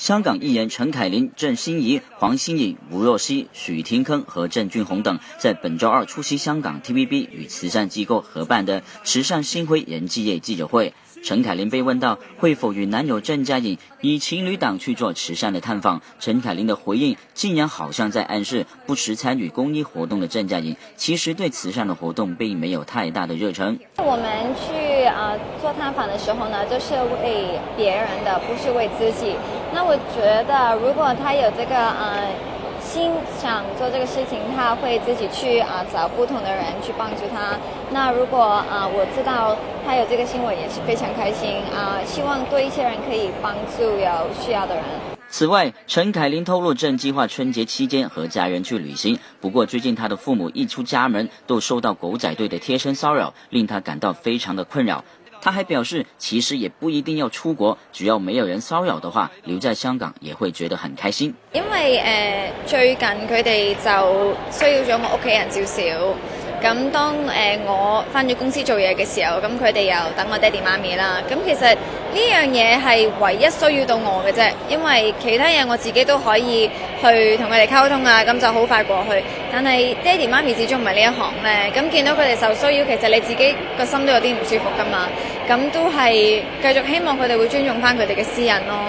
香港艺人陈凯琳、郑欣宜、黄心颖、吴若希、许廷铿和郑俊弘等，在本周二出席香港 TVB 与慈善机构合办的慈善星辉人际业记者会。陈凯琳被问到会否与男友郑嘉颖以情侣档去做慈善的探访，陈凯琳的回应竟然好像在暗示不时参与公益活动的郑嘉颖其实对慈善的活动并没有太大的热忱。我们去做探访的时候呢，就是为别人的，不是为自己。那我觉得如果他有这个心想做这个事情，他会自己去找不同的人去帮助他。那如果我知道他有这个心，我也是非常开心希望多一些人可以帮助有需要的人。此外，陈凯琳透露正计划春节期间和家人去旅行，不过最近她的父母一出家门都受到狗仔队的贴身骚扰，令她感到非常的困扰。他还表示其實也不一定要出國，只要沒有人騷擾的話，留在香港也會覺得很開心。因為最近佢哋就需要咗我屋企人少少，咁當我返咗公司做嘢嘅時候，咁佢哋又等我爹哋媽咪啦。咁其實呢樣嘢係唯一需要到我嘅啫，因為其他嘢我自己都可以去同佢哋溝通咁就好快過去。但係爹哋媽咪始終唔係呢一行咧，咁見到佢哋受騷擾，其實你自己個心都有啲唔舒服㗎嘛。咁都係繼續希望佢哋會尊重返佢哋嘅私隱咯。